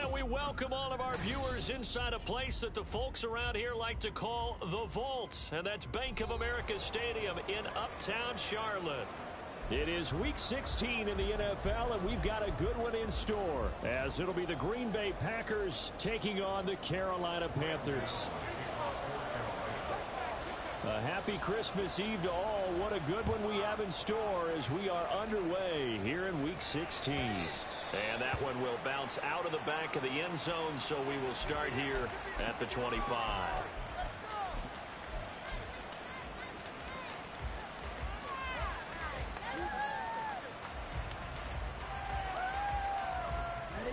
And we welcome all of our viewers inside a place that the folks around here like to call the Vault. And that's Bank of America Stadium in Uptown Charlotte. It is Week 16 in the NFL, and we've got a good one in store, as it'll be the Green Bay Packers taking on the Carolina Panthers. A happy Christmas Eve to all. What a good one we have in store as we are underway here in Week 16. And that one will bounce out of the back of the end zone, so we will start here at the 25.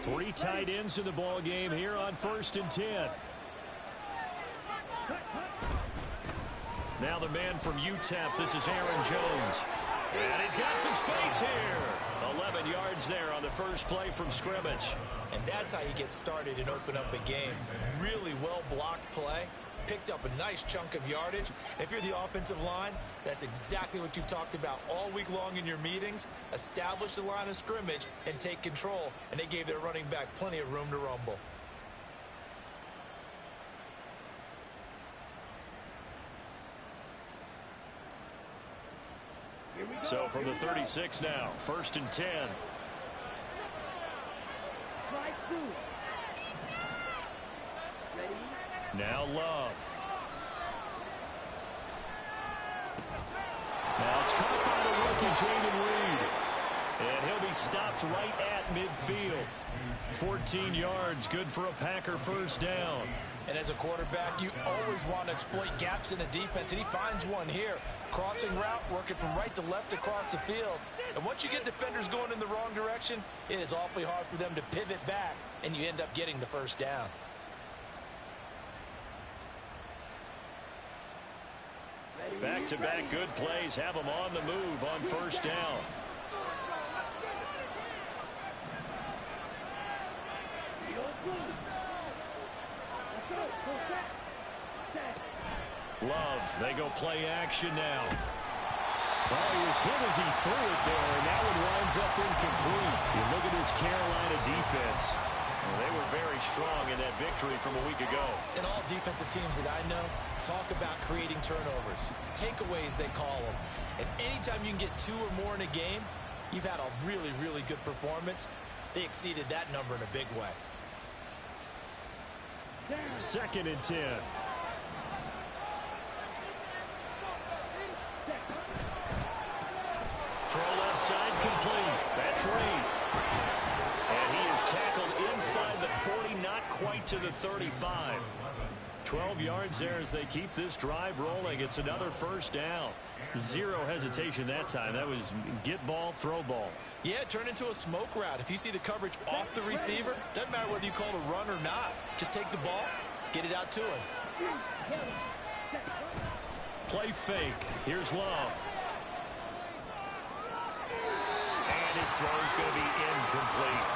Three tight ends in the ball game here on 1st and 10. Now the man from UTEP, this is Aaron Jones. And he's got some space here. 11 yards there on the first play from scrimmage. And that's how you get started and open up a game. Really well-blocked play. Picked up a nice chunk of yardage. If you're the offensive line, that's exactly what you've talked about all week long in your meetings. Establish the line of scrimmage and take control. And they gave their running back plenty of room to rumble. So from the 36 now, 1st and 10. Now Love. Now it's caught by the rookie, Jayden Reed. And he'll be stopped right at midfield. 14 yards, good for a Packer first down. And as a quarterback, you always want to exploit gaps in the defense, and he finds one here. Crossing route, working from right to left across the field. And once you get defenders going in the wrong direction, it is awfully hard for them to pivot back, and you end up getting the first down. Back-to-back good plays have them on the move on first down. Love, they go play action now. Well, he was hit as he threw it there, and that one winds up incomplete. You look at this Carolina defense. Well, they were very strong in that victory from a week ago. And all defensive teams that I know talk about creating turnovers. Takeaways, they call them. And anytime you can get 2 or more in a game, you've had a really, really good performance. They exceeded that number in a big way. 2nd and 10. Throw left side complete. That's Reed. And he is tackled inside the 40, not quite to the 35. 12 yards there as they keep this drive rolling. It's another first down. Zero hesitation that time. That was get ball, throw ball. Yeah, it turned into a smoke route. If you see the coverage off the receiver, doesn't matter whether you call it a run or not. Just take the ball, get it out to him. Play fake. Here's Love. And his throw is going to be incomplete.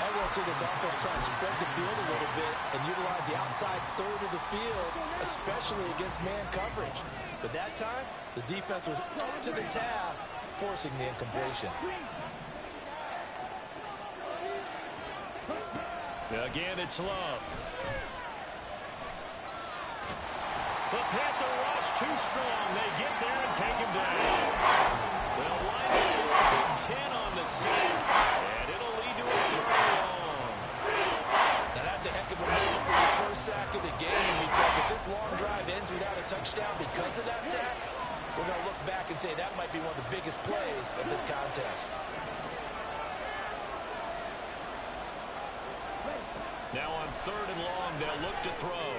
I will see this offense try and spread the field a little bit and utilize the outside third of the field, especially against man coverage. But that time, the defense was up to the task, forcing the incompletion. Again, it's Love. The Panther rush too strong. They get there and take him down. They'll line up 10 on the sack, and it'll lead to a third long. Now that's a heck of a move for the first sack of the game, because if this long drive ends without a touchdown because of that sack, we're going to look back and say that might be one of the biggest plays of this contest. Now on 3rd and long, they'll look to throw.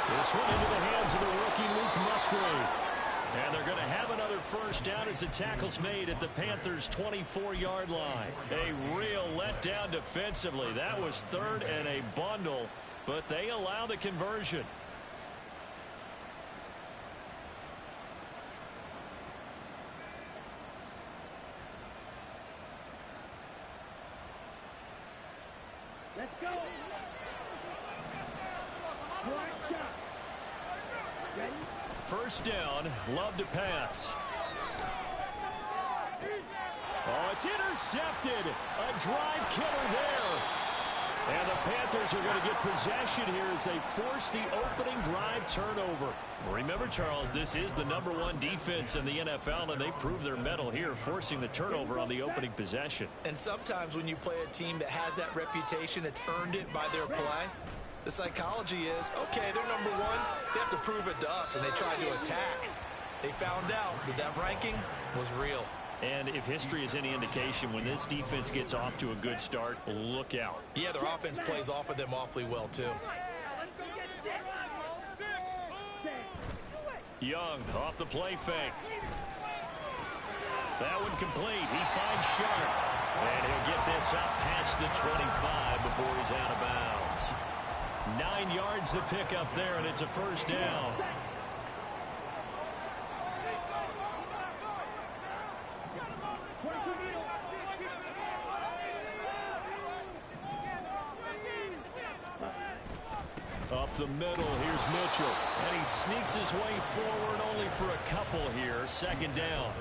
This one into the hands of the rookie Luke Musgrave. And they're going to have another first down as the tackle's made at the Panthers' 24-yard line. A real letdown defensively. That was 3rd and a bundle, but they allow the conversion. Let's go. First down, Love to pass. Oh, it's intercepted. A drive killer there. And the Panthers are going to get possession here as they force the opening drive turnover. Remember, Charles, this is the #1 defense in the NFL, and they prove their mettle here, forcing the turnover on the opening possession. And sometimes when you play a team that has that reputation, it's earned it by their play. The psychology is, okay, they're #1. They have to prove it to us, and they tried to attack. They found out that that ranking was real. And if history is any indication, when this defense gets off to a good start, look out. Yeah, their offense plays off of them awfully well, too. Young off the play fake. That one complete. He finds Sharp. And he'll get this up past the 25 before he's out of bounds. 9 yards to pick up there, and it's a first down. Up the middle, here's Mitchell. And he sneaks his way forward only for a couple here. Second down.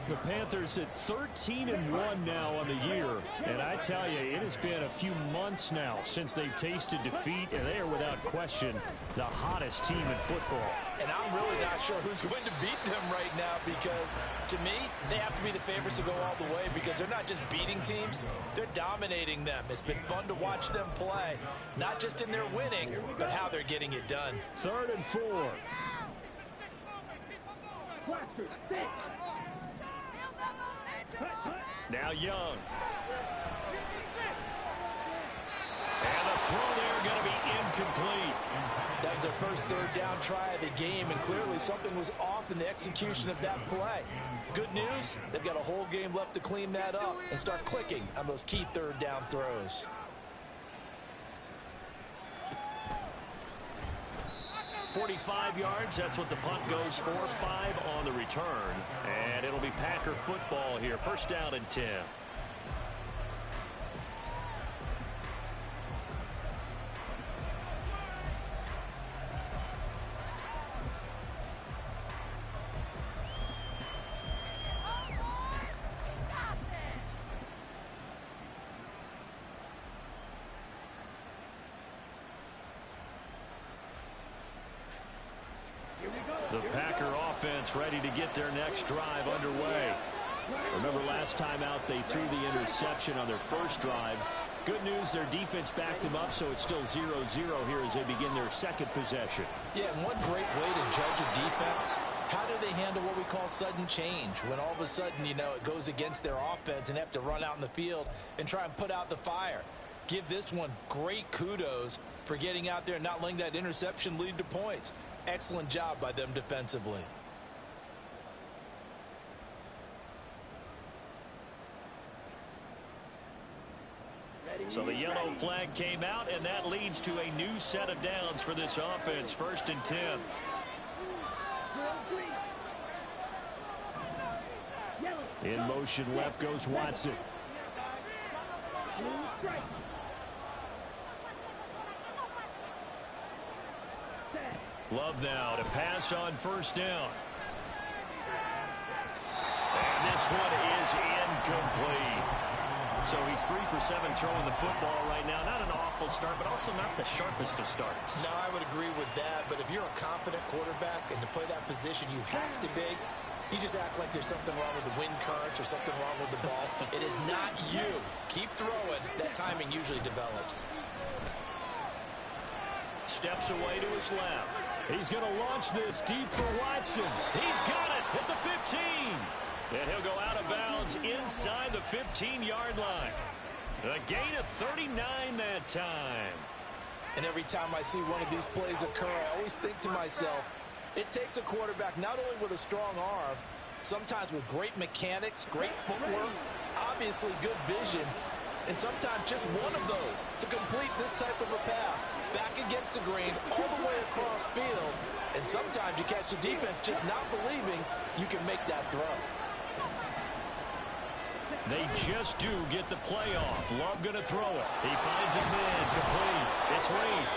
The Panthers at 13-1 now on the year. And I tell you, it has been a few months now since they've tasted defeat, and they are without question the hottest team in football. And I'm really not sure who's going to beat them right now, because to me, they have to be the favorites to go all the way, because they're not just beating teams, they're dominating them. It's been fun to watch them play, not just in their winning, but how they're getting it done. 3rd and 4. Now Young. And the throw there going to be incomplete. That was their first 3rd down try of the game, and clearly something was off in the execution of that play. Good news, they've got a whole game left to clean that up and start clicking on those key 3rd down throws. .45 yards, that's what the punt goes for. 5 on the return. And it'll be Packer football here. First down and 10. The Packer offense ready to get their next drive underway. Remember last time out they threw the interception on their first drive. Good news, their defense backed them up, so it's still 0-0 here as they begin their second possession. Yeah, and one great way to judge a defense, how do they handle what we call sudden change? When all of a sudden, you know, it goes against their offense and they have to run out in the field and try and put out the fire. Give this one great kudos for getting out there and not letting that interception lead to points. Excellent job by them defensively. So the yellow flag came out, and that leads to a new set of downs for this offense. 1st and 10. In motion left goes Watson. Love now to pass on 1st down. And this one is incomplete. So he's 3 for 7 throwing the football right now. Not an awful start, but also not the sharpest of starts. No, I would agree with that. But if you're a confident quarterback and to play that position you have to be, you just act like there's something wrong with the wind currents or something wrong with the ball. It is not you. Keep throwing. That timing usually develops. Steps away to his left. He's going to launch this deep for Watson. He's got it at the 15. And he'll go out of bounds inside the 15-yard line. A gain of 39 that time. And every time I see one of these plays occur, I always think to myself, it takes a quarterback not only with a strong arm, sometimes with great mechanics, great footwork, obviously good vision, and sometimes just one of those to complete this type of a pass. Back against the grain, all the way across field, and sometimes you catch the defense just not believing you can make that throw. They just do get the play off. Love going to throw it. He finds his man complete. It's Reed.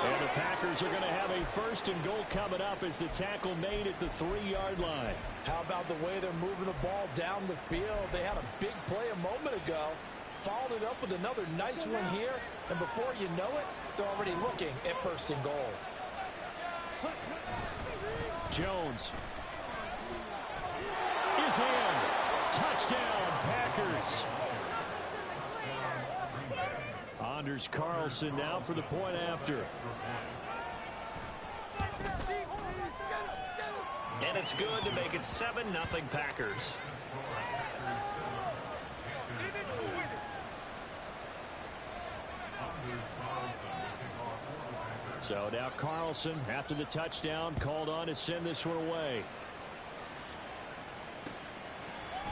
And the Packers are going to have a 1st and goal coming up as the tackle made at the 3-yard line. How about the way they're moving the ball down the field? They had a big play a moment ago. Followed it up with another nice one here, and before you know it, they're already looking at first and goal. Jones is in. Touchdown, Packers. Anders Carlson now for the point after. And it's good to make it 7-0 Packers. So now Carlson, after the touchdown, called on to send this one away.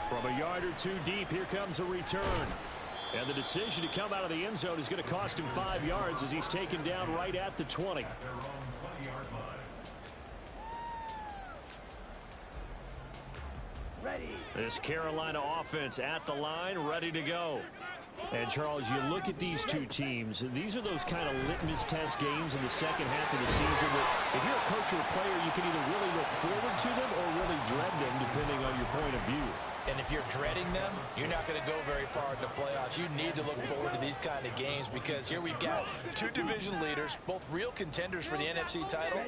From a yard or two deep, here comes a return. And the decision to come out of the end zone is going to cost him 5 yards as he's taken down right at the 20. Ready. This Carolina offense at the line, ready to go. And, Charles, you look at these two teams, these are those kind of litmus test games in the second half of the season that if you're a coach or a player, you can either really look forward to them or really dread them, depending on your point of view. And if you're dreading them, you're not going to go very far in the playoffs. You need to look forward to these kind of games because here we've got two division leaders, both real contenders for the NFC title.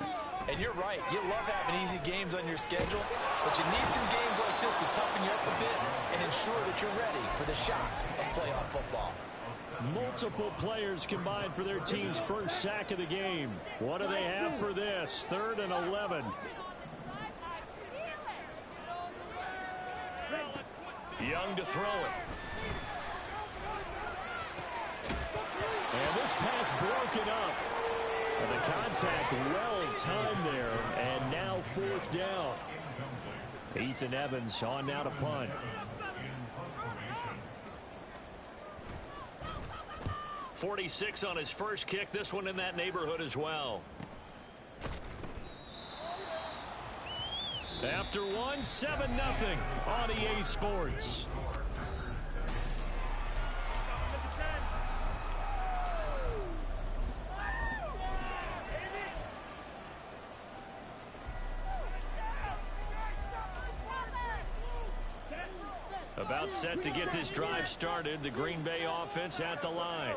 And you're right, you love having easy games on your schedule, but you need some games like this to toughen you up a bit and ensure that you're ready for the shock of playoff football. Multiple players combined for their team's first sack of the game. What do they have for this? 3rd and 11. Young to throw it. And this pass broken up. And the contact well timed there. And now 4th down. Ethan Evans on now to punt. .46 on his first kick. This one in that neighborhood as well. After one, 7-0 on EA Sports. About set to get this drive started. The Green Bay offense at the line.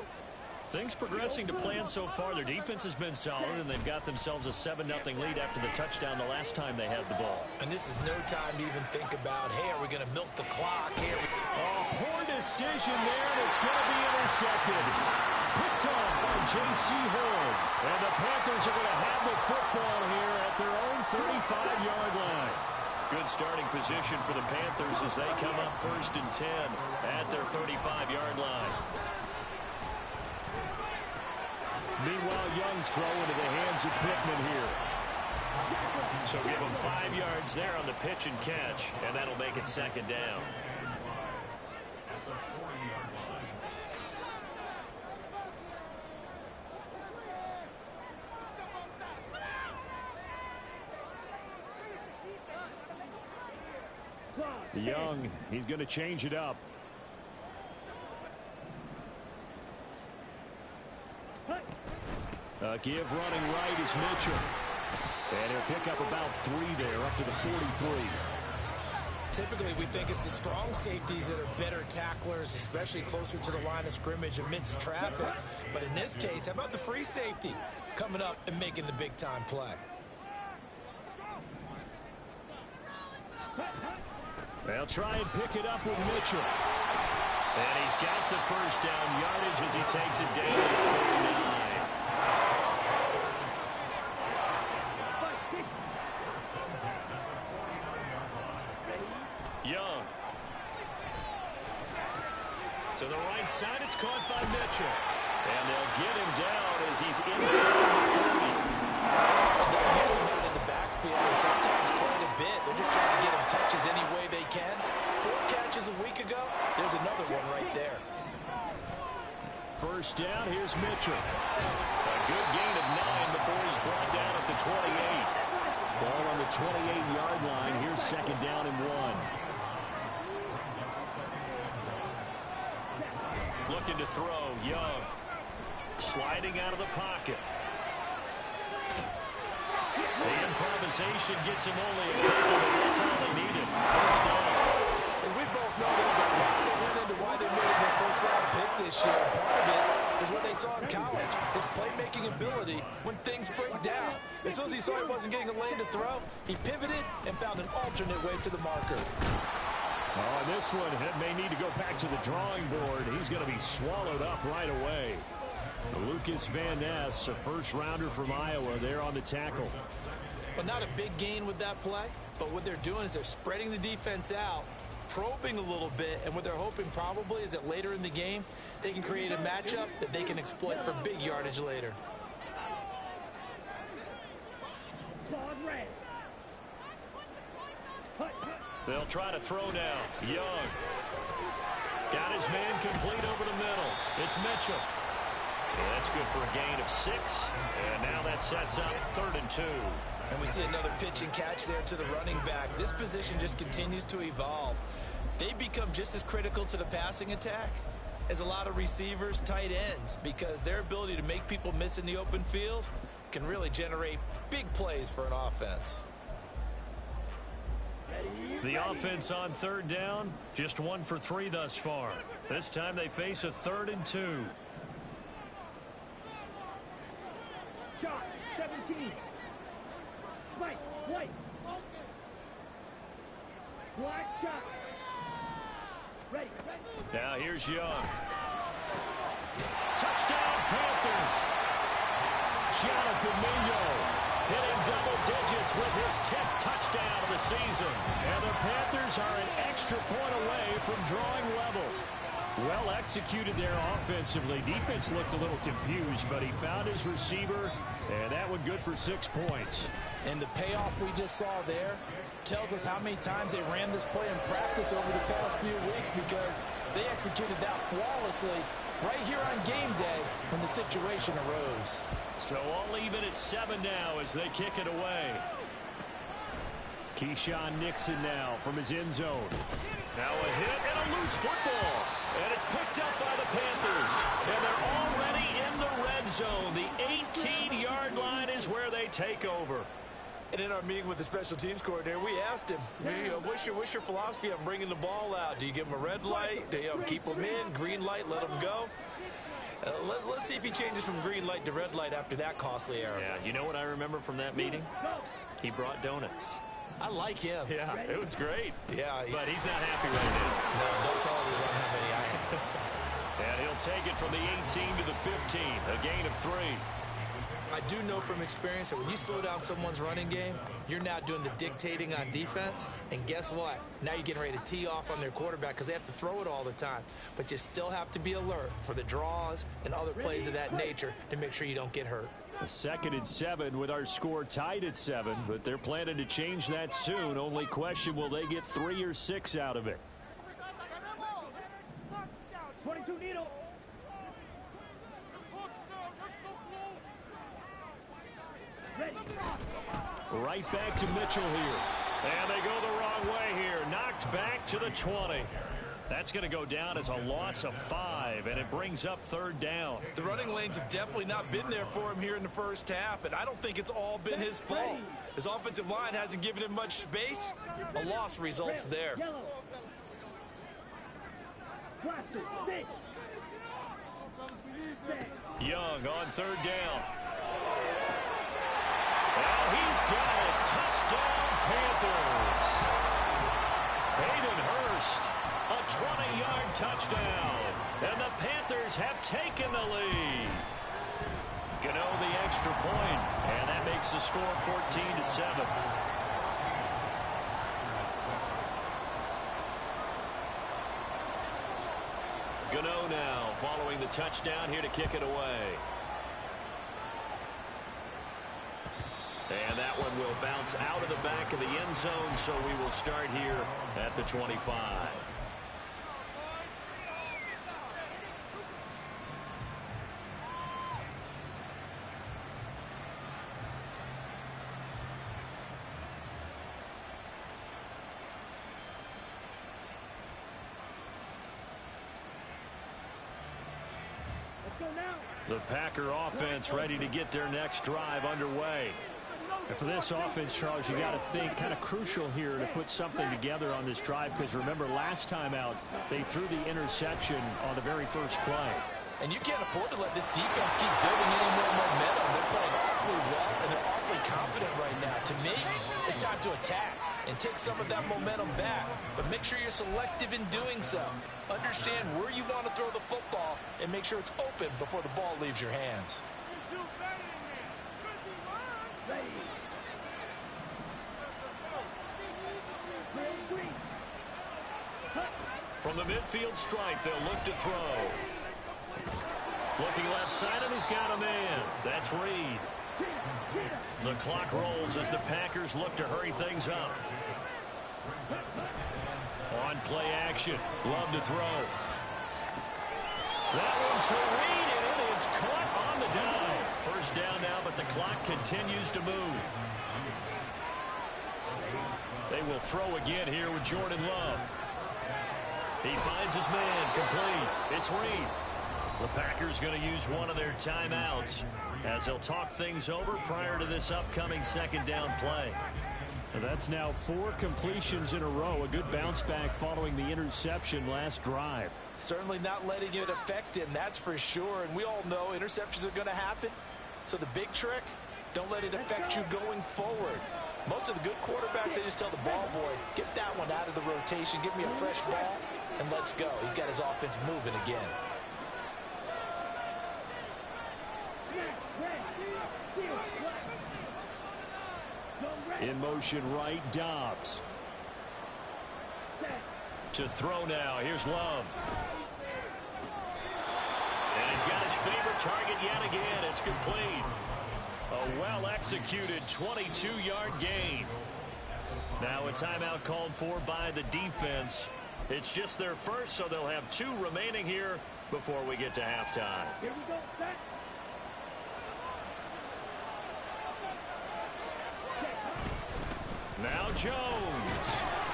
Things progressing to plan so far. Their defense has been solid, and they've got themselves a 7-0 lead after the touchdown the last time they had the ball. And this is no time to even think about, hey, are we going to milk the clock here? Oh, poor decision there, and it's going to be intercepted. Picked up by J.C. Horn. And the Panthers are going to have the football here at their own 35-yard line. Good starting position for the Panthers as they come up 1st and 10 at their 35-yard line. Meanwhile, Young's throw into the hands of Pittman here. So give him 5 yards there on the pitch and catch, and that'll make it 2nd down. Young, he's going to change it up. Give running right is Mitchell. And he'll pick up about 3 there, up to the 43. Typically, we think it's the strong safeties that are better tacklers, especially closer to the line of scrimmage amidst traffic. But in this case, how about the free safety coming up and making the big-time play? They'll try and pick it up with Mitchell. And he's got the first down yardage as he takes it down to 49. Young. To the right side, it's caught by Mitchell. And they'll get him down as he's inside the 30. They're using him in the backfield, and sometimes quite a bit. They're just trying to get him touches any way they can. 4 catches a week ago. There's another one right there. First down, here's Mitchell. A good gain of 9 before he's brought down at the 28. Ball on the 28-yard line. Here's 2nd down and 1. Looking to throw, Young. Sliding out of the pocket. The improvisation gets him only a couple, but that's all they needed. First down. And we both know there's a lot that went into why they made their first round pick. getting a lane to throw, he pivoted and found an alternate way to the marker. Oh, this one may need to go back to the drawing board. He's going to be swallowed up right away. Lucas Van Ness, a first-rounder from Iowa, there on the tackle. Well, not a big gain with that play, but what they're doing is they're spreading the defense out, probing a little bit, and what they're hoping probably is that later in the game, they can create a matchup that they can exploit for big yardage later. They'll try to throw now. Young. Got his man complete over the middle. It's Mitchell. Yeah, that's good for a gain of 6. And now that sets up 3rd and 2. And we see another pitch and catch there to the running back. This position just continues to evolve. They become just as critical to the passing attack as a lot of receivers, tight ends, because their ability to make people miss in the open field can really generate big plays for an offense. The offense on 3rd down, just 1 for 3 thus far. This time they face a 3rd and 2. Shot, 17. White. Black shot. Ready. Now here's Young. Touchdown Panthers. Jonathan Mingo hitting double digits with his 10th touchdown of the season. And the Panthers are an extra point away from drawing level. Well executed there offensively. Defense looked a little confused, but he found his receiver, and that one good for 6 points. And the payoff we just saw there tells us how many times they ran this play in practice over the past few weeks, because they executed that flawlessly right here on game day when the situation arose. So all even at 7 now as they kick it away. Keyshawn Nixon now from his end zone. Now a hit and a loose football. And it's picked up by the Panthers. And they're already in the red zone. The 18-yard line is where they take over. And in our meeting with the special teams coordinator, we asked him, what's your philosophy on bringing the ball out? Do you give him a red light? Do you keep him in? Green light, let him go? Let's see if he changes from green light to red light after that costly error. Yeah, you know what I remember from that meeting? He brought donuts. I like him. Yeah, it was great. Yeah. But he's not happy right now. No, don't tell everyone how many I have. And he'll take it from the 18 to the 15, a gain of 3. I do know from experience that when you slow down someone's running game, you're now doing the dictating on defense. And guess what? Now you're getting ready to tee off on their quarterback because they have to throw it all the time. But you still have to be alert for the draws and other plays of that nature to make sure you don't get hurt. A 2nd and 7 with our score tied at 7, but they're planning to change that soon. Only question, will they get 3 or 6 out of it? 22 needle. Ready. Right back to Mitchell here. And they go the wrong way here. Knocked back to the 20. That's going to go down as a loss of 5, and it brings up 3rd down. The running lanes have definitely not been there for him here in the first half, and I don't think it's all been his fault. His offensive line hasn't given him much space. A loss results there. Young on 3rd down. Well, he's got it. Touchdown, Panthers. Hayden Hurst, a 20-yard touchdown. And the Panthers have taken the lead. Gano the extra point, and that makes the score 14-7. Gano now following the touchdown here to kick it away. And that one will bounce out of the back of the end zone, so we will start here at the 25. The Packer offense ready to get their next drive underway. And for this offense, Charles, you got to think kind of crucial here to put something together on this drive, because remember last time out they threw the interception on the very first play. And you can't afford to let this defense keep building any more momentum. They're playing awfully well, and they're awfully confident right now. To me, it's time to attack and take some of that momentum back. But make sure you're selective in doing so. Understand where you want to throw the football and make sure it's open before the ball leaves your hands. Ready. Green. From the midfield stripe, they'll look to throw. Looking left side, and he's got a man. That's Reed. The clock rolls as the Packers look to hurry things up. On play action. Love to throw. That one to Reed, and it is caught on the dive. First down now, but the clock continues to move. They will throw again here with Jordan Love. He finds his man, complete. It's Reed. The Packers going to use one of their timeouts as they'll talk things over prior to this upcoming second down play. That's now 4 completions in a row. A good bounce back following the interception last drive. Certainly not letting it affect him, that's for sure. And we all know interceptions are going to happen. So the big trick, don't let it affect you going forward. Most of the good quarterbacks, they just tell the ball boy, get that one out of the rotation, give me a fresh ball, and let's go. He's got his offense moving again. In motion right, Dobbs. To throw now, here's Love. And he's got his favorite target yet again. It's complete. A well-executed 22-yard gain. Now a timeout called for by the defense. It's just their first, so they'll have 2 remaining here before we get to halftime. Here we go, set. Now Jones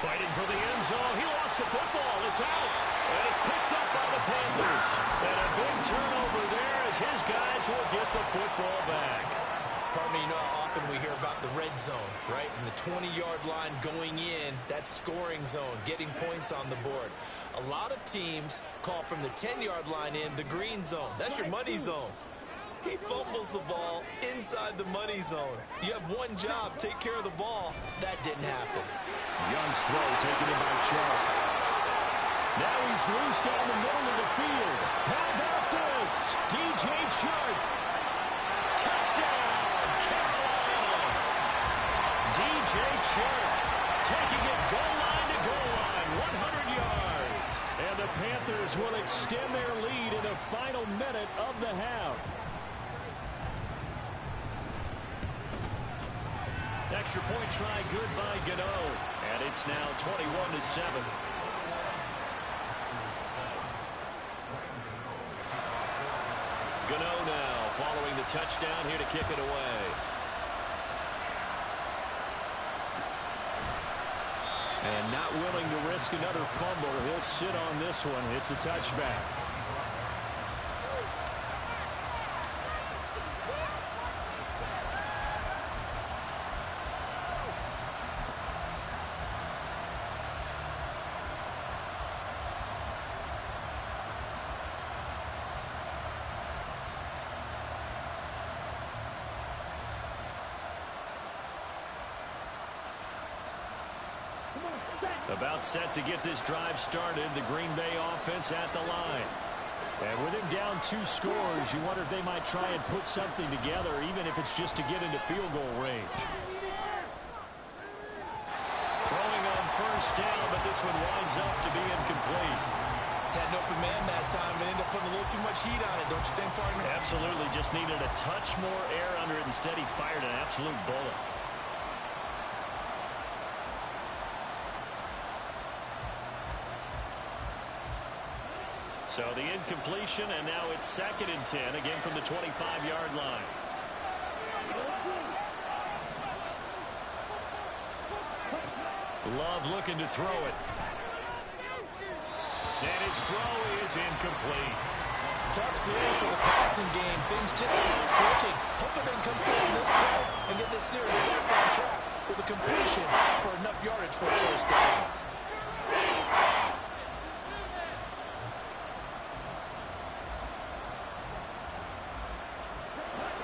fighting for the end zone. He lost the football. It's out. And it's picked up by the Panthers. And a big turnover there as his guys will get the football back. Pardon me, you know how often we hear about the red zone, right? From the 20-yard line going in, that scoring zone, getting points on the board. A lot of teams call from the 10-yard line in the green zone. That's your money zone. He fumbles the ball inside the money zone. You have one job, take care of the ball. That didn't happen. Young's throw taken in by Chark. Now he's loose down the middle of the field. How about this? DJ Chark. Touchdown, Carolina. DJ Chark taking it goal line to goal line, 100 yards. And the Panthers will extend their lead in the final minute of the half. Extra point try good by Gano. And it's now 21-7. Gano now following the touchdown here to kick it away. And not willing to risk another fumble. He'll sit on this one. It's a touchback. About set to get this drive started. The Green Bay offense at the line. And with him down 2 scores, you wonder if they might try and put something together, even if it's just to get into field goal range. Throwing on first down, but this one winds up to be incomplete. Had an open man that time and ended up putting a little too much heat on it, don't you think, partner? Absolutely. Just needed a touch more air under it. Instead, he fired an absolute bullet. So the incompletion, and now it's 2nd and 10, again from the 25-yard line. Love looking to throw it. And his throw is incomplete. Tough series for the passing game. Things just aren't clicking. Hoping they can come through in this play and get this series back on track with a completion for enough yardage for a first down.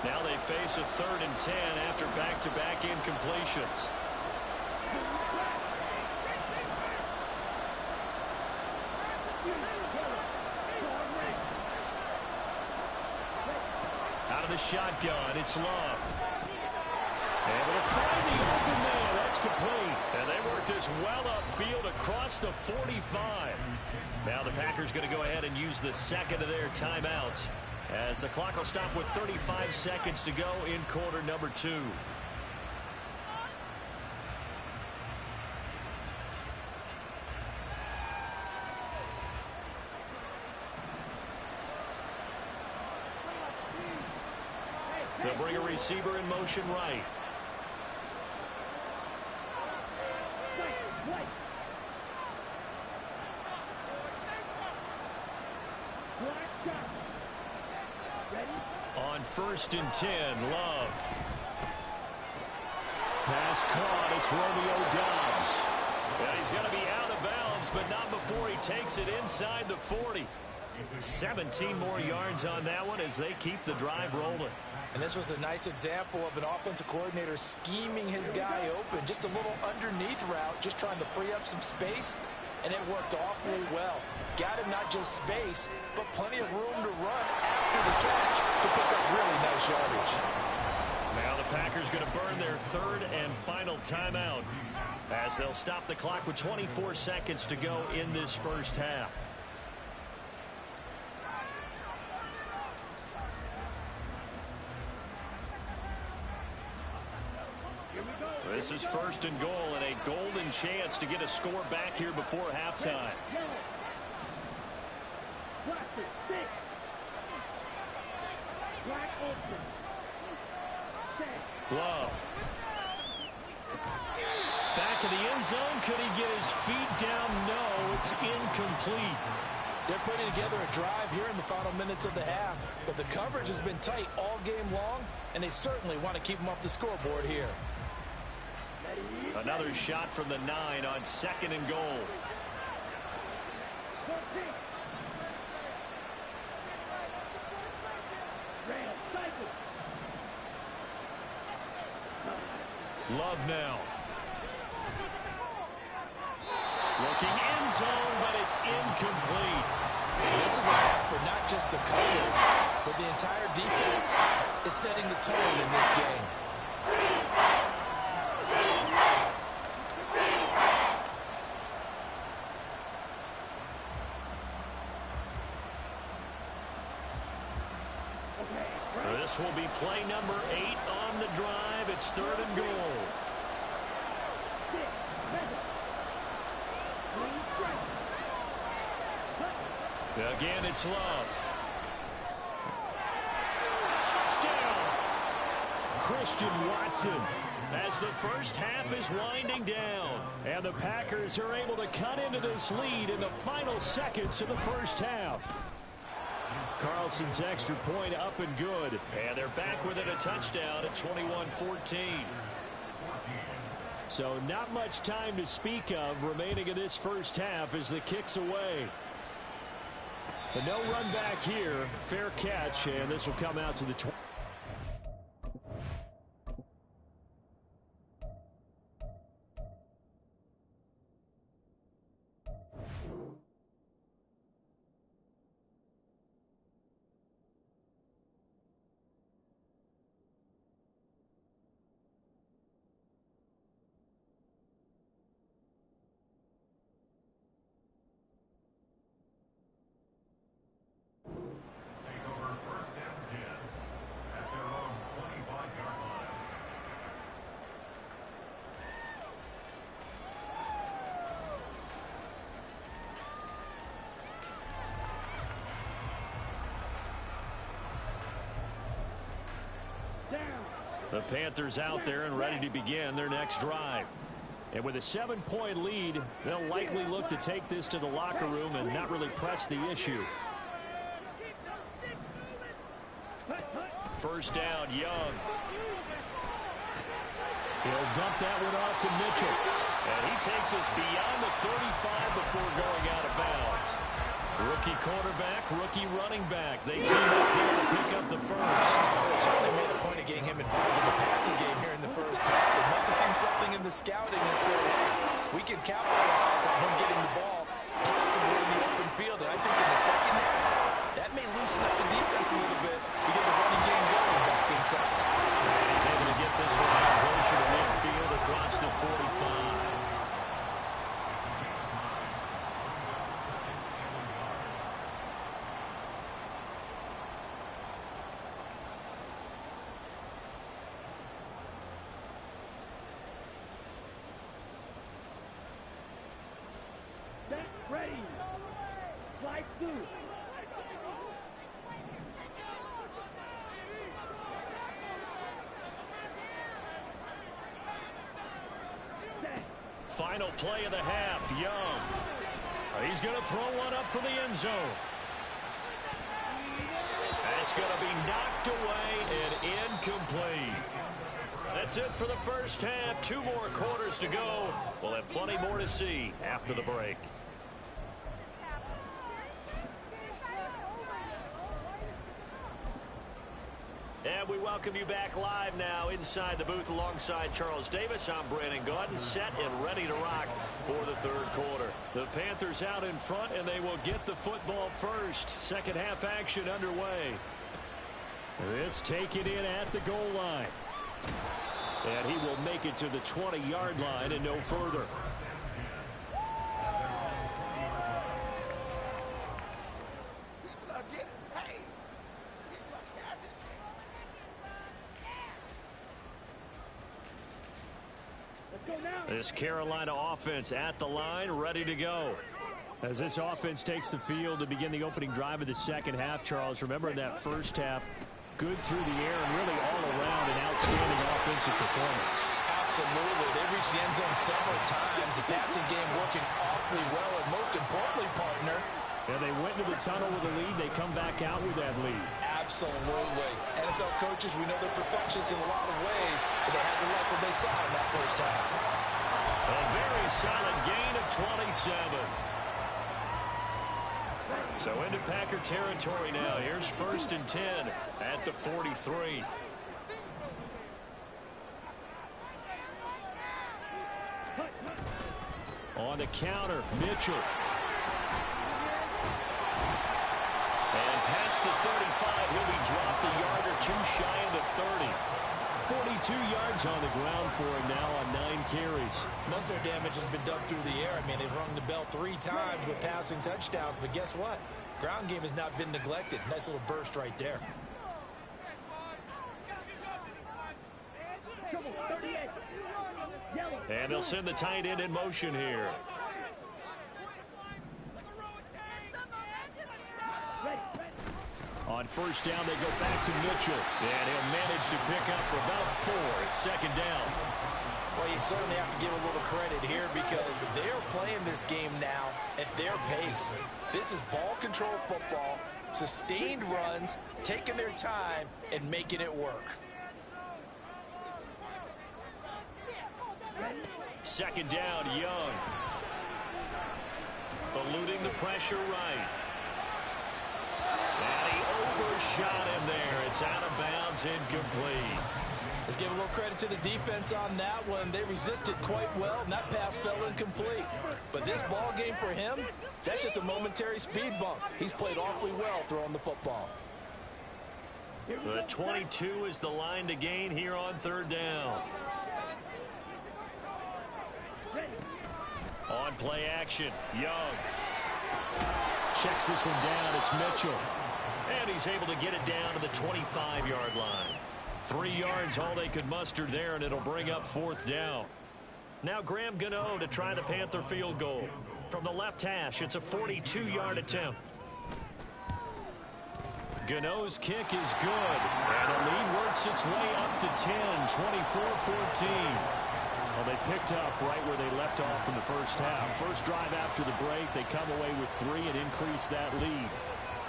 Now they face a 3rd and 10 after back-to-back incompletions. Out of the shotgun, it's Love. Able to find the open man. That's complete. And they work this well upfield across the 45. Now the Packers going to go ahead and use the second of their timeouts, as the clock will stop with 35 seconds to go in quarter number 2. They'll bring a receiver in motion right. On 1st and 10, Love. Pass caught. It's Romeo Doubs. And he's going to be out of bounds, but not before he takes it inside the 40. 17 more yards on that one as they keep the drive rolling. And this was a nice example of an offensive coordinator scheming his guy open. Just a little underneath route, just trying to free up some space, and it worked awfully well. Got him not just space, but plenty of room to run after the catch to pick up really nice yardage. Now the Packers going to burn their 3rd and final timeout, as they'll stop the clock with 24 seconds to go in this first half. This is 1st and goal, and a golden chance to get a score back here before halftime. Love. Back of the end zone. Could he get his feet down? No, it's incomplete. They're putting together a drive here in the final minutes of the half, but the coverage has been tight all game long, and they certainly want to keep them off the scoreboard here. Another shot from the 9 on 2nd and goal. Love now. Looking end zone, but it's incomplete. This is a half for not just the coverage, but the entire defense is setting the tone in this game. This will be play number 8 on the drive. It's 3rd and goal. Again, it's Love. Touchdown! Christian Watson, as the first half is winding down. And the Packers are able to cut into this lead in the final seconds of the first half. Carlson's extra point up and good. And they're back within a touchdown at 21-14. So not much time to speak of remaining in this first half as the kick's away. But no run back here. Fair catch, and this will come out to the 20. The Panthers out there and ready to begin their next drive. And with a 7-point lead, they'll likely look to take this to the locker room and not really press the issue. First down, Young. He'll dump that one off to Mitchell. And he takes us beyond the 35 before going out of bounds. Rookie quarterback, rookie running back. They team up there to pick up the first. They certainly made a point of getting him involved in the passing game here in the first half. They must have seen something in the scouting that said, hey, we can capitalize on him getting the ball possibly in the open field. And I think in the second half, that may loosen up the defense a little bit to get the running game going back inside. And he's able to get this one out closer to midfield across the 45. Ready. Slide through. Final play of the half, Young. He's going to throw one up for the end zone. That's going to be knocked away and incomplete. That's it for the first half. 2 more quarters to go. We'll have plenty more to see after the break. And we welcome you back live now inside the booth alongside Charles Davis. I'm Brandon Gaudin, set and ready to rock for the third quarter. The Panthers out in front, and they will get the football first. Second half action underway. This taken in at the goal line. And he will make it to the 20-yard line and no further. This Carolina offense at the line, ready to go. As this offense takes the field to begin the opening drive of the second half, Charles, remember in that first half, good through the air and really all around an outstanding offensive performance. Absolutely. They reached the end zone several times. The passing game working awfully well, and most importantly, partner, yeah, they went into the tunnel with a lead. They come back out with that lead. Absolutely. NFL coaches, we know they're perfectionists in a lot of ways, but they had to like what they saw in that first half. A very solid gain of 27. So into Packer territory now. Here's 1st and 10 at the 43. On the counter, Mitchell. And past the 35, he'll be dropped a yard or 2 shy of the 30. 42 yards on the ground for him now on 9 carries. Most of their damage has been done through the air. I mean, they've rung the bell 3 times with passing touchdowns, but guess what? Ground game has not been neglected. Nice little burst right there. And they'll send the tight end in motion here. On first down, they go back to Mitchell. And he'll manage to pick up about 4. It's second down. Well, you certainly have to give a little credit here because they're playing this game now at their pace. This is ball control football, sustained runs, taking their time, and making it work. Second down, Young. Eluding the pressure right. And he overshot him there. It's out of bounds, incomplete. Let's give a little credit to the defense on that one. They resisted quite well, and that pass fell incomplete. But this ball game for him, that's just a momentary speed bump. He's played awfully well throwing the football. The 22 is the line to gain here on third down. On play action, Young. Checks this one down, it's Mitchell. And he's able to get it down to the 25-yard line. 3 yards, all they could muster there, and it'll bring up 4th down. Now Graham Gano to try the Panther field goal. From the left hash, it's a 42-yard attempt. Gano's kick is good, and the lead works its way up to 10, 24-14. Well, they picked up right where they left off in the first half. First drive after the break, they come away with 3 and increase that lead.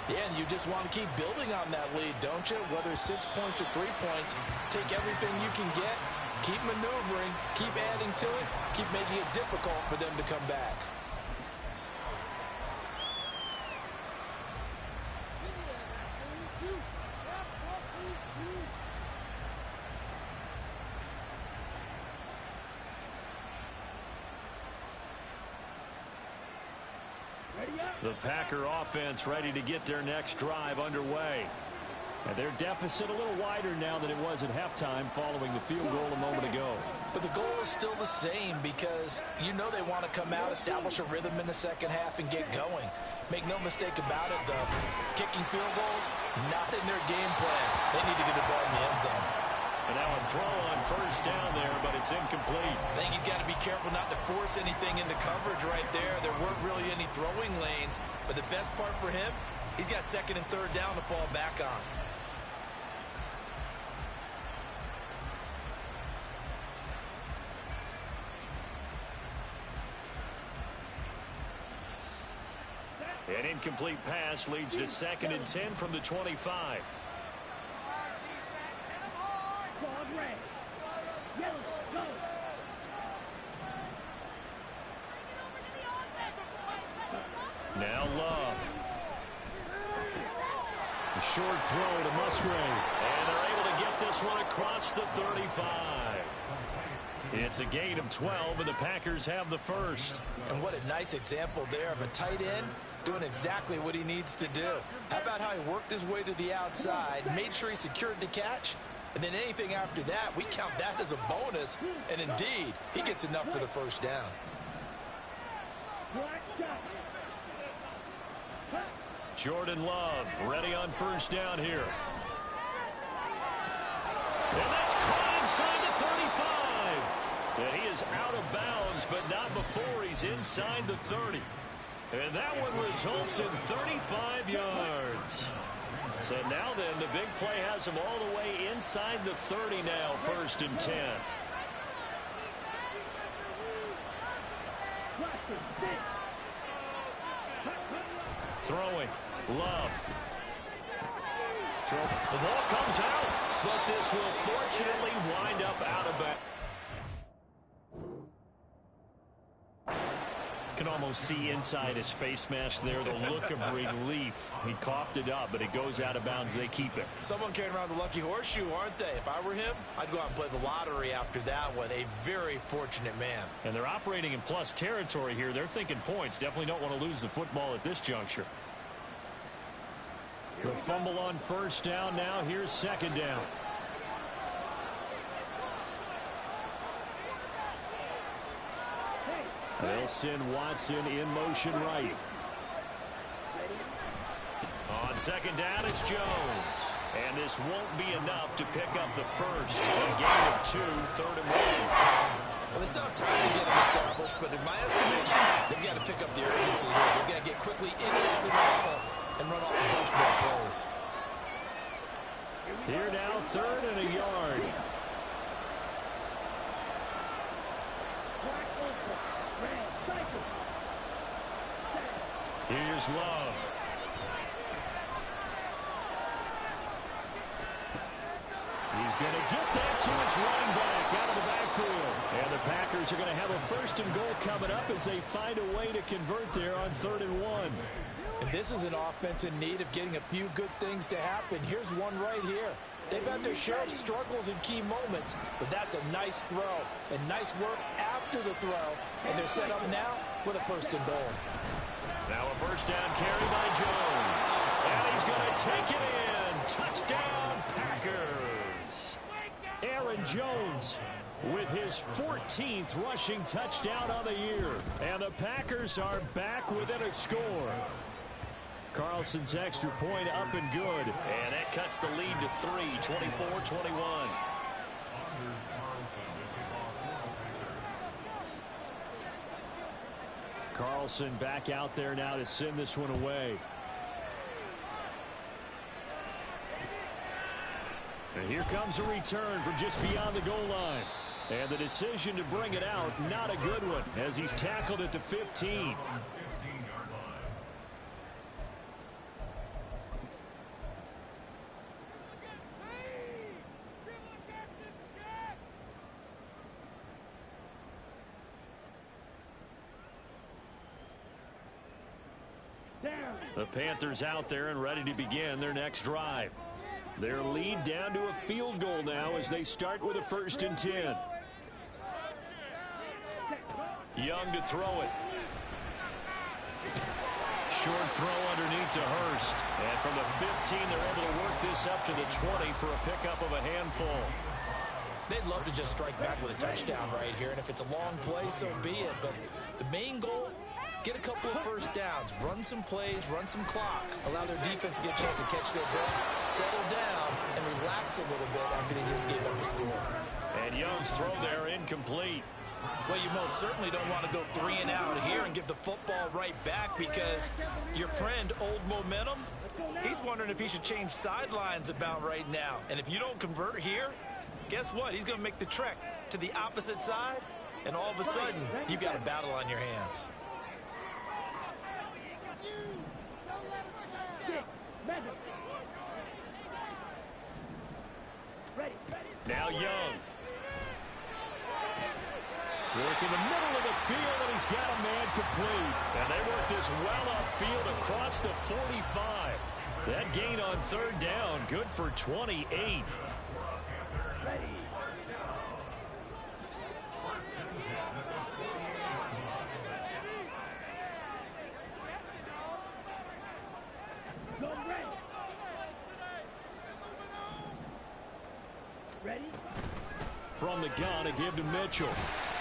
Yeah, and you just want to keep building on that lead, don't you? Whether it's 6 points or 3 points, take everything you can get, keep maneuvering, keep adding to it, keep making it difficult for them to come back. The Packer offense ready to get their next drive underway. And their deficit a little wider now than it was at halftime following the field goal a moment ago. But the goal is still the same because you know they want to come out, establish a rhythm in the second half, and get going. Make no mistake about it, though. Kicking field goals, not in their game plan. They need to get the ball in the end zone. And now a throw on first down there, but it's incomplete. I think he's got to be careful not to force anything into coverage right there. There weren't really any throwing lanes, but the best part for him, he's got second and third down to fall back on. An incomplete pass leads to 2nd and 10 from the 25. Now Love. A short throw to Musgrave. And they're able to get this one across the 35. It's a gain of 12, and the Packers have the first. And what a nice example there of a tight end doing exactly what he needs to do. How about how he worked his way to the outside, made sure he secured the catch, and then anything after that, we count that as a bonus. And indeed, he gets enough for the first down. Jordan Love ready on first down here. And that's caught inside the 35. And he is out of bounds, but not before he's inside the 30. And that one results in 35 yards. So now then, the big play has him all the way inside the 30 now, 1st and 10. Throwing. Love. The ball comes out, but this will fortunately wind up out of bounds. You can almost see inside his face mask there the look of relief. He coughed it up, but it goes out of bounds. They keep it. Someone carrying around the lucky horseshoe, aren't they? If I were him, I'd go out and play the lottery after that one. A very fortunate man. And they're operating in plus territory here. They're thinking points. Definitely don't want to lose the football at this juncture. The fumble on first down now. Here's 2nd down. They'll send Watson in motion right. On 2nd down, it's Jones. And this won't be enough to pick up the first. A gain of 2, 3rd and 1. Well, they still have time to get them established, but in my estimation, they've got to pick up the urgency here. They've got to get quickly in and out of the ball and run off the bunch more plays. Here now, 3rd and a yard. Here's Love. He's going to get that to his running back out of the backfield. And the Packers are going to have a 1st and goal coming up as they find a way to convert there on 3rd and 1. And this is an offense in need of getting a few good things to happen. Here's one right here. They've had their share of struggles in key moments, but that's a nice throw and nice work after the throw. And they're set up now with a 1st and goal. Now a first down carry by Jones. And he's going to take it in. Touchdown, Packers. Aaron Jones with his 14th rushing touchdown on the year. And the Packers are back within a score. Carlson's extra point up and good. And that cuts the lead to 3, 24-21. Carlson back out there now to send this one away. And here comes a return from just beyond the goal line. And the decision to bring it out, not a good one, as he's tackled at the 15. The Panthers out there and ready to begin their next drive. Their lead down to a field goal now as they start with a 1st and 10. Young to throw it. short throw underneath to Hurst. And from the 15, they're able to work this up to the 20 for a pickup of a handful. They'd love to just strike back with a touchdown right here, and if it's a long play, so be it. But the main goal, get a couple of first downs, run some plays, run some clock, allow their defense to get a chance to catch their breath, settle down, and relax a little bit after they just gave up a score. And Young's throw there incomplete. Well, you most certainly don't want to go 3 and out here and give the football right back, because your friend, Old Momentum, he's wondering if he should change sidelines about right now. And if you don't convert here, guess what? He's going to make the trek to the opposite side, and all of a sudden, you've got a battle on your hands. Now Young. Working the middle of the field, and he's got a man complete. And they work this well upfield across the 45. That gain on third down, good for 28. From the gun, a give to Mitchell.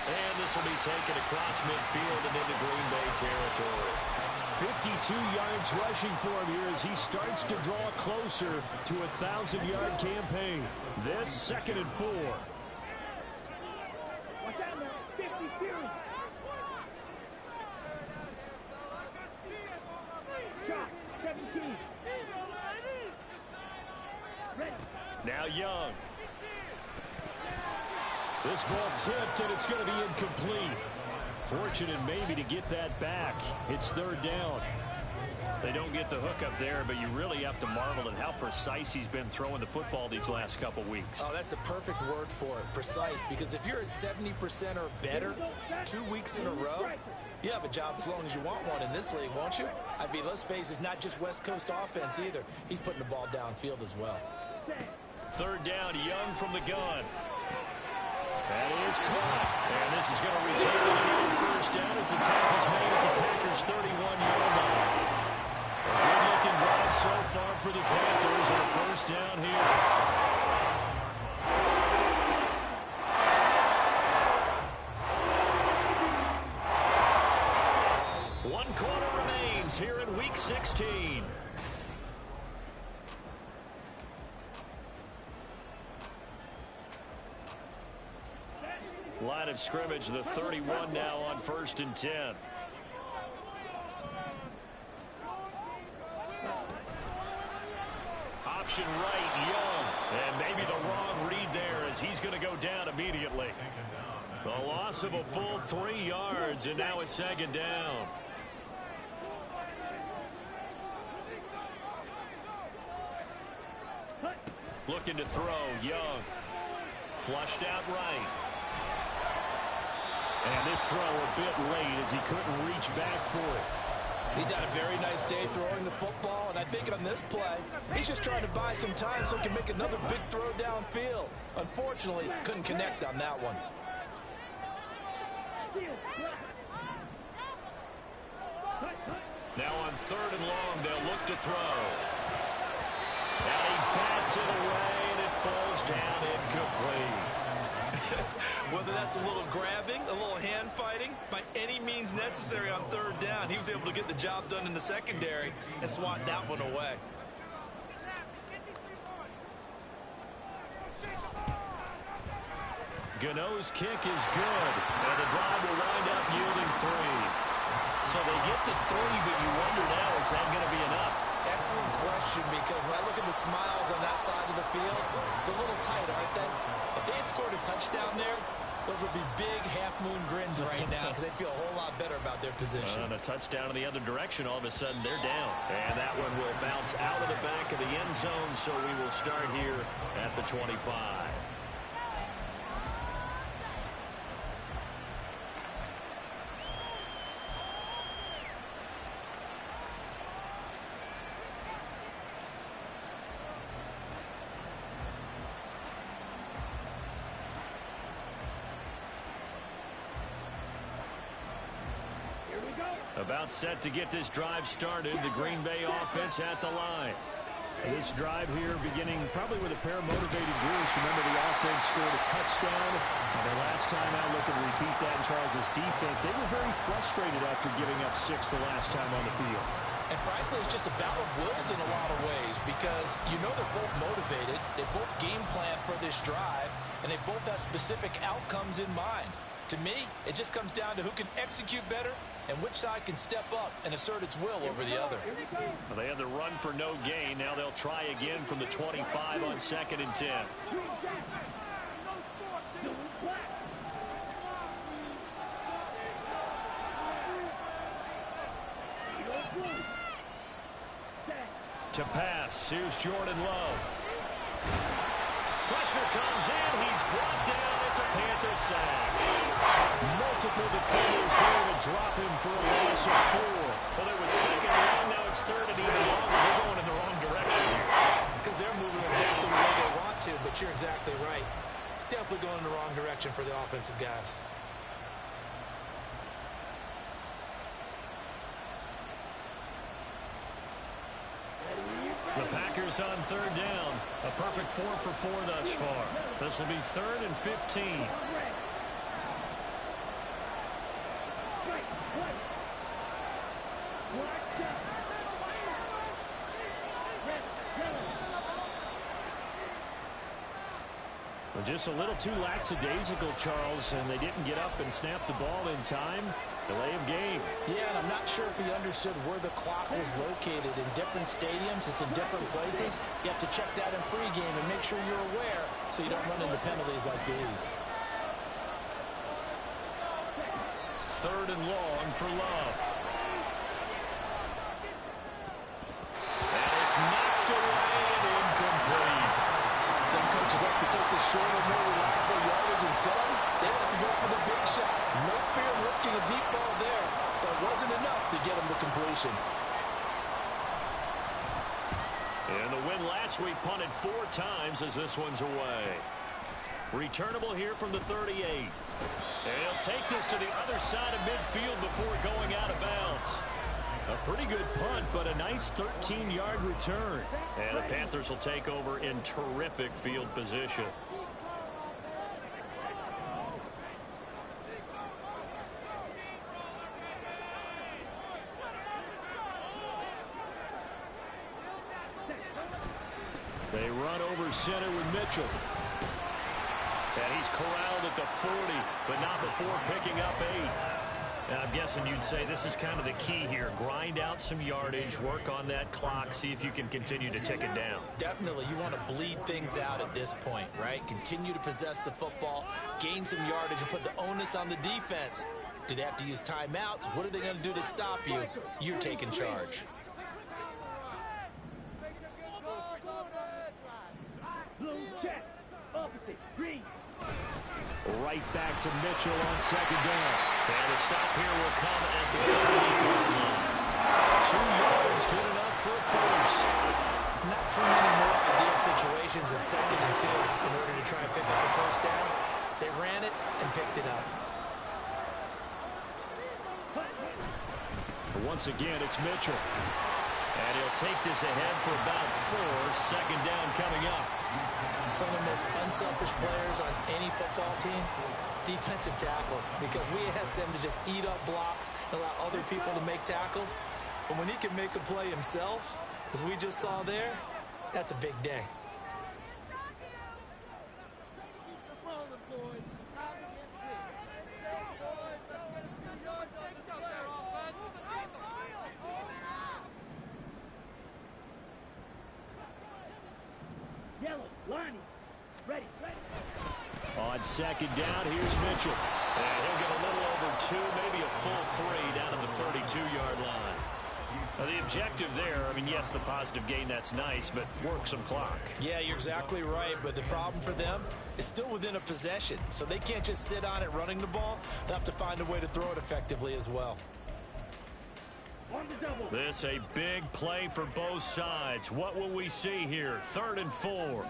And this will be taken across midfield and into Green Bay territory. 52 yards rushing for him here as he starts to draw closer to a 1,000-yard campaign. This 2nd and 4. Watch out now, 52. Shot, 17. Ready. Now Young. This ball tipped, and it's going to be incomplete. Fortunate maybe to get that back. It's third down. They don't get the hook up there, but you really have to marvel at how precise he's been throwing the football these last couple weeks. Oh, that's the perfect word for it, precise, because if you're at 70% or better 2 weeks in a row, you have a job as long as you want one in this league, won't you? I mean, let's face it, it's not just West Coast offense either. He's putting the ball downfield as well. Third down, Young from the gun. That is caught. And this is going to result in another first down as the tackle's made at the Packers' 31-yard line. A good-looking drive so far for the Panthers, and a first down here. One quarter remains here in Week 16. Line of scrimmage, the 31 now on 1st and 10. Option right, Young. And maybe the wrong read there as he's going to go down immediately. The loss of a full 3 yards, and now it's 2nd down. Looking to throw, Young. Flushed out right. And this throw a bit late as he couldn't reach back for it. He's had a very nice day throwing the football, and I think on this play, he's just trying to buy some time so he can make another big throw downfield. Unfortunately, couldn't connect on that one. Now on 3rd and long, they'll look to throw. Now he bats it away, and it falls down incomplete. Whether that's a little grabbing, a little hand fighting, by any means necessary on 3rd down, he was able to get the job done in the secondary and swat that one away. Gano's kick is good, and the drive will wind up yielding 3. So they get the 3, but you wonder now, is that going to be enough? Excellent question, because when I look at the smiles on that side of the field, it's a little tight, aren't they? If they had scored a touchdown there, those would be big half-moon grins right now because they'd feel a whole lot better about their position. And a touchdown in the other direction, all of a sudden they're down. And that one will bounce out of the back of the end zone, so we will start here at the 25. Here we go. About set to get this drive started. The Green Bay offense at the line. This drive here beginning probably with a pair of motivated groups. Remember, the offense scored a touchdown. And the last time out, looking to repeat that in Charles' defense. They were very frustrated after giving up 6 the last time on the field. And frankly, it's just a battle of wills in a lot of ways because you know they're both motivated. They both game plan for this drive, and they both have specific outcomes in mind. To me, it just comes down to who can execute better and which side can step up and assert its will over the other. Well, they had the run for no gain. Now they'll try again from the 25 on 2nd and 10. To pass, here's Jordan Love. Pressure comes in. He's brought down. It's a Panther sack. Multiple defenders there to drop him for a loss of 4. Well, it was 2nd and 1. Now it's 3rd and even longer. They're going in the wrong direction here. Because they're moving exactly the way they want to, but you're exactly right. Definitely going in the wrong direction for the offensive guys. The Packers on 3rd down. A perfect 4 for 4 thus far. This will be 3rd and 15. Well, just a little too lackadaisical, Charles, and they didn't get up and snap the ball in time. Delay of game. Yeah, and I'm not sure if he understood where the clock was located. In different stadiums, it's in different places. You have to check that in pregame and make sure you're aware so you don't run into penalties like these. 3rd and long for Love. And it's knocked away and incomplete. Some coaches like to take the shorter, more reliable yardage, and some they like to go for the big shot. No fear of risking a deep ball there, but it wasn't enough to get him to completion. And the win last week punted 4 times as this one's away. Returnable here from the 38. And he'll take this to the other side of midfield before going out of bounds. A pretty good punt, but a nice 13-yard return. And the Panthers will take over in terrific field position. They run over center with Mitchell. And he's corralled at the 40, but not before picking up 8. And I'm guessing you'd say this is kind of the key here. Grind out some yardage, work on that clock, see if you can continue to tick it down. Definitely, you want to bleed things out at this point, right? Continue to possess the football, gain some yardage, and put the onus on the defense. Do they have to use timeouts? What are they going to do to stop you? You're taking charge. Right back to Mitchell on 2nd down. And the stop here will come at the 38-yard line. 2 yards, good enough for a first. Not too many more ideal situations in 2nd and 2 in order to try and pick up the first down. They ran it and picked it up. But once again, it's Mitchell. And he'll take this ahead for about 4. 2nd down coming up. Some of the most unselfish players on any football team, defensive tackles, because we ask them to just eat up blocks and allow other people to make tackles. But when he can make a play himself, as we just saw there, that's a big day. Yellow, Lonnie, ready. On 2nd down, here's Mitchell. And he'll get a little over 2, maybe a full 3 down to the 32-yard line. Now, the objective there, I mean, yes, the positive gain, that's nice, but work some clock. Yeah, you're exactly right, but the problem for them is still within a possession, so they can't just sit on it running the ball. They'll have to find a way to throw it effectively as well. This a big play for both sides. What will we see here? 3rd and 4.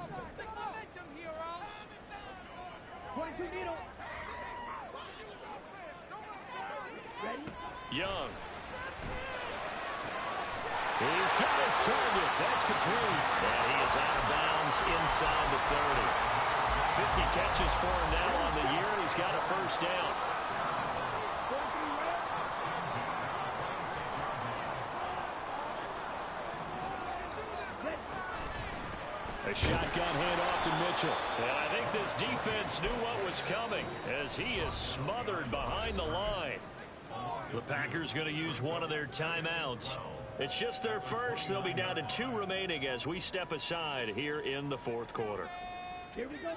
Young He's got his target. That's complete. And he is out of bounds inside the 30. 50 catches for him now on the year. He's got a first down. A shotgun handoff to Mitchell. And I think this defense knew what was coming as he is smothered behind the line. The Packers going to use one of their timeouts. It's just their first. They'll be down to 2 remaining as we step aside here in the fourth quarter.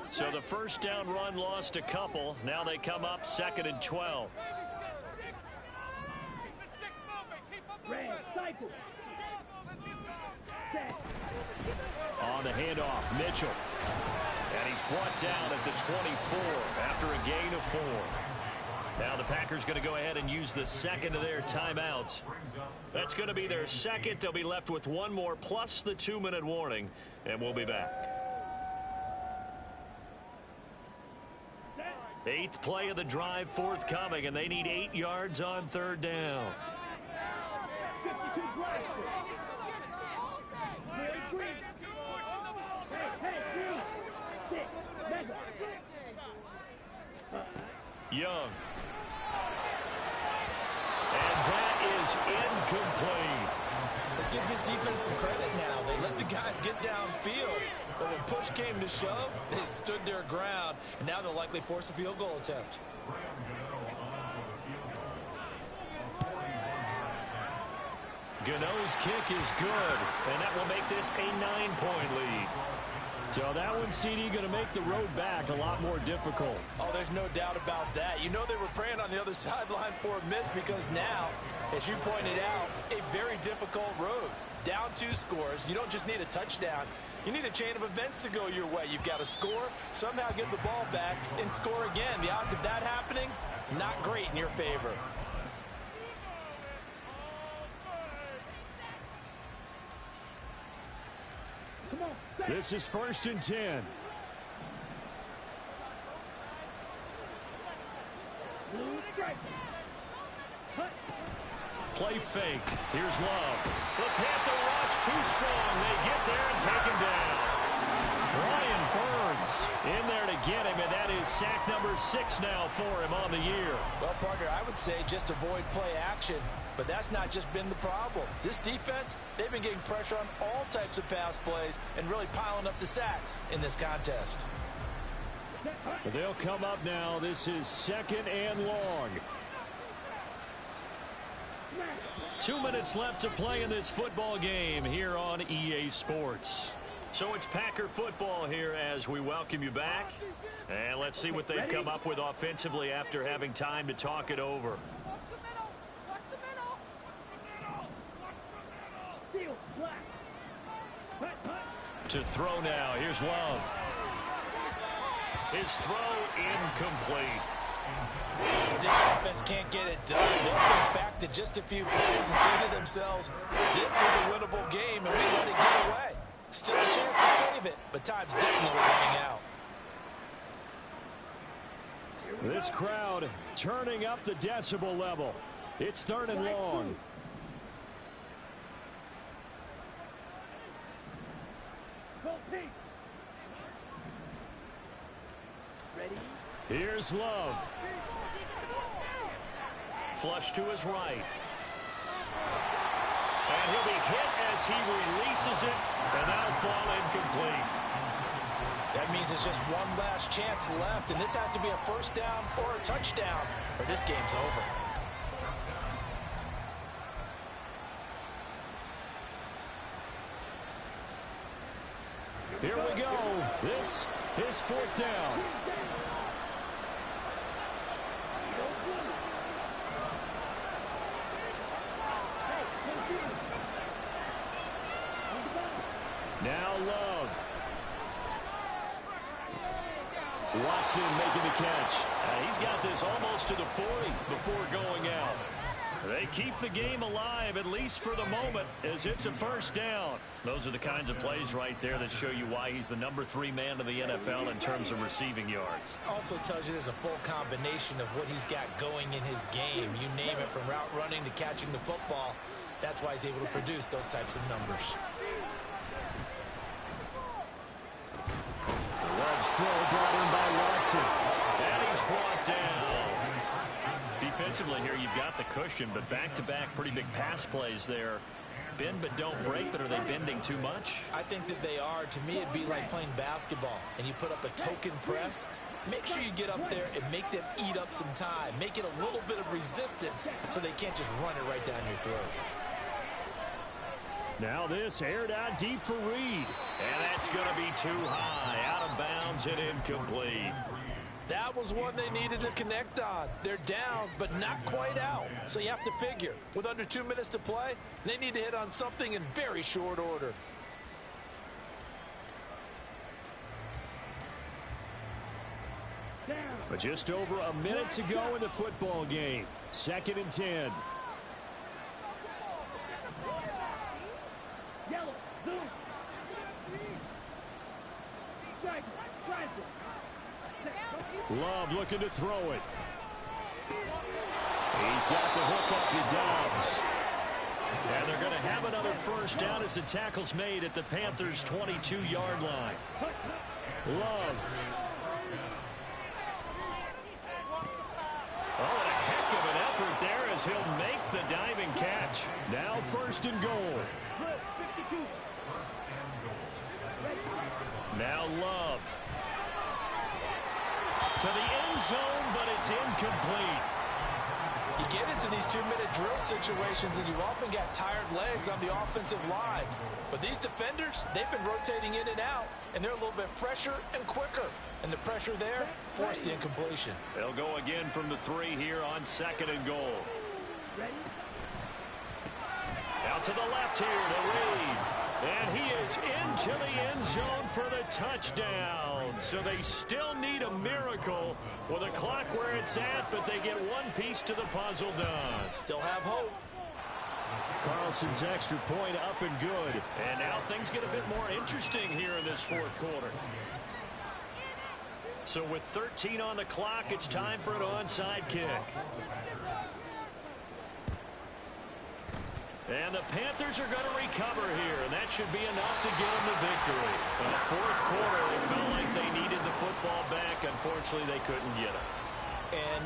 So the first down run lost a couple. Now they come up 2nd and 12. On the handoff, Mitchell. And he's brought down at the 24 after a gain of 4. Now the Packers going to go ahead and use the second of their timeouts. That's going to be their second. They'll be left with one more plus the 2-minute warning, and we'll be back. 8th play of the drive forthcoming, and they need 8 yards on 3rd down. Young. And that is incomplete. Let's give this defense some credit now. They let the guys get downfield, but when push came to shove, they stood their ground, and now they'll likely force a field goal attempt. Gano's kick is good, and that will make this a 9-point lead. So that one, CD, going to make the road back a lot more difficult. Oh, there's no doubt about that. You know they were praying on the other sideline for a miss because now, as you pointed out, a very difficult road. Down 2 scores. You don't just need a touchdown. You need a chain of events to go your way. You've got to score, somehow get the ball back, and score again. The odds of that happening, not great in your favor. This is 1st and 10. Play fake. Here's Love. The Panther rush too strong. They get there and take him down. Brian Burns in there to get him, and that is sack number 6 now for him on the year. Well, partner, I would say just avoid play action, but that's not just been the problem. This defense, they've been getting pressure on all types of pass plays and really piling up the sacks in this contest. They'll come up now. This is 2nd and long. 2 minutes left to play in this football game here on EA Sports. So it's Packer football here as we welcome you back. And let's see what they've come up with offensively after having time to talk it over. To throw now. Here's Love. His throw incomplete. This offense can't get it done. They'll think back to just a few plays and say to themselves, this was a winnable game and we let it get away. Still a chance to save it, but time's definitely running out. This crowd turning up the decibel level. It's 3rd and long. Here's Love. Flush to his right. And he'll be hit as he releases it, and that'll fall incomplete. That means there's just one last chance left, and this has to be a first down or a touchdown, or this game's over. Here we go. This is 4th down. Now Love. Watson making the catch. He's got this almost to the 40 before going out. They keep the game alive, at least for the moment, as it's a first down. Those are the kinds of plays right there that show you why he's the #3 man of the NFL in terms of receiving yards. Also tells you there's a full combination of what he's got going in his game. You name it, from route running to catching the football. That's why he's able to produce those types of numbers. Love's throw brought in by Watson. And he's brought down. Defensively here, you've got the cushion, but back-to-back pretty big pass plays there. Bend but don't break, but are they bending too much? I think that they are. To me, it'd be like playing basketball, and you put up a token press. Make sure you get up there and make them eat up some time. Make it a little bit of resistance so they can't just run it right down your throat. Now this aired out deep for Reed. And that's going to be too high. Out of bounds and incomplete. That was one they needed to connect on. They're down, but not quite out. So you have to figure, with under 2 minutes to play, they need to hit on something in very short order. But just over a minute to go in the football game. 2nd and 10. Yellow, zoom. Strike, strike. Love looking to throw it. He's got the hook up to Dobbs. And they're going to have another first down as the tackle's made at the Panthers' 22-yard line. Love. Oh, and a heck of an effort there as he'll make the diving catch. Now 1st and goal. Now Love. To the end zone, but it's incomplete. You get into these 2-minute drill situations, and you've often got tired legs on the offensive line. But these defenders, they've been rotating in and out, and they're a little bit fresher and quicker. And the pressure there forced the incompletion. They'll go again from the 3 here on 2nd and goal. Out to the left here to Reed. And he is into the end zone for the touchdown. So they still need a miracle with a clock where it's at, but they get one piece to the puzzle done. Still have hope. Carlson's extra point up and good. And now things get a bit more interesting here in this 4th quarter. So with 13 on the clock, it's time for an onside kick. And the Panthers are going to recover here, and that should be enough to get them the victory. In the 4th quarter, it felt like they needed the football back. Unfortunately, they couldn't get it. And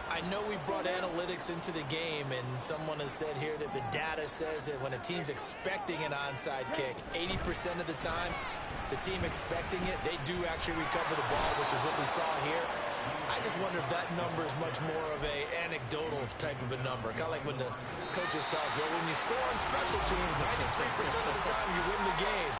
I know we brought analytics into the game, and someone has said here that the data says that when a team's expecting an onside kick, 80% of the time, the team expecting it, they do actually recover the ball, which is what we saw here. I just wonder if that number is much more of a anecdotal type of a number. Kind of like when the coaches tell us, well, when you score on special teams, 93% of the time you win the game.